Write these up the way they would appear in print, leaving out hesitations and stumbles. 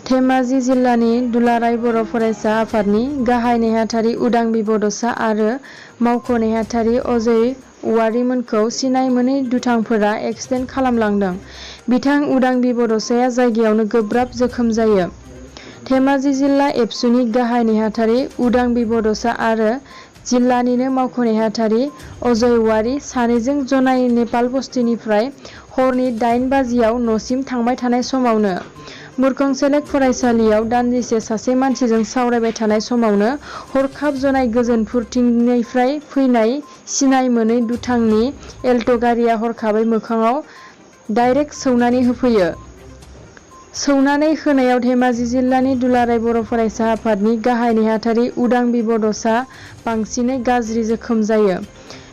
धेमाजि जिल्लानि दुलाराय बर' फरायसा आफादनि गाहाय नेहाथारि उदांबि बड'सा आरो मावख' नेहाथारि अजय औवारिमोनखौ सिनाय मोनै दुथांफोरा एक्सिडेन्ट खालामलांदों। बिथां उदांबि बड'साया जायगायावनो गोब्राब जोखोम जायो। धेमाजि जिल्ला एबसुनि गाहाय नेहाथारि उदांबि बड'सा आरो जिल्लानिनो मावख' नेहाथारि अजय औवारि सानैजों जनाय नेपाल बस्तिनिफ्राय हरनि 8 बाजियाव न'सिम थांबाय थानाय समावनो मुरखंसेलेक फरायसालियाव दान्दिसे सासे मानसिजों सावरायबाय थानाय समावनो हरखाब जनाय गोजोनपुरथिंनिफ्राय फैनाय सिनाय मोनै दुथांनि एल्ट' गारिया हरखाबै मोखाङाव डाइरेक्ट सौनानै होफैयो। सौनानै होनायाव धेमाजि जिल्लानि दुलाराय बर' फरायसा आफादनि गाहाय नेहाथारि उदांबि बड'सा बांसिनै गाज्रि जोखोम जायो।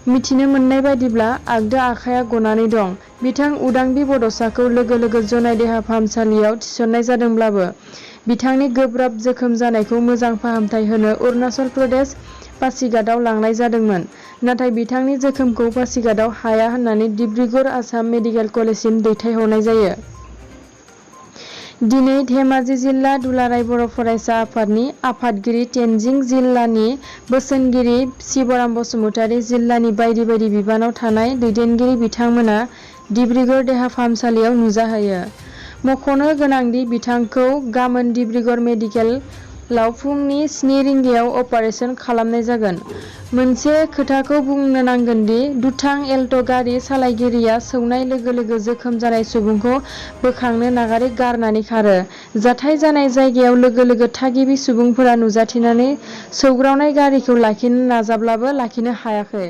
मिथिनो मोननाय बादिब्ला आगदा आखाइया गनानै दं। बिथां उदांबि बड'साखौ लोगो लोगो जनाय देहा फाहामसालियाव थिसननाय जादोंब्लाबो बिथांनि गोब्राब जोखोम जानायखौ मोजां फाहामथाय होनो अरुणाचल प्रदेश पासिघाटआव लांनाय जादोंमोन। नाथाय बिथांनि जोखोमखौ पासिघाटआव हाया होननानै डिब्रुगड़ आसाम मेडिकेल कलेजसिम दैथायहरनाय जायो। दिनै धेमाजि जिल्ला दुलाराय बर' फरायसा आफादनि आफादगिरि तेनजिं जिल्लानि बोसोनगिरि शिबराम बसुमतारि जिल्लानि बायदि बायदि बिबानाव थानाय दैदेनगिरि बिथांमोना डिब्रुगड़ देहा फाहामसालियाव नुजाहैयो। मख'नो गोनांदि बिथांखौ गामोन डिब्रुगड़ मेडिकेलाव फुंनि 7 रिंगायाव अपारेसन खालामनाय जागोन। मोनसे खोथाखौ बुंनो नांगोनदि दुथां एल्ट' गारि सालायगिरिया सौनाय लोगो लोगो जोखोम जानाय सुबुंखौ बोखांनो नागारै गारनानै खारो। जाथाय जानाय जायगायाव लोगो लोगो थागिबि सुबुंफोरा नुजाथिनानै सौग्रावनाय गारिखौ लाखिनो नाजाब्लाबो लाखिनो हायाखै।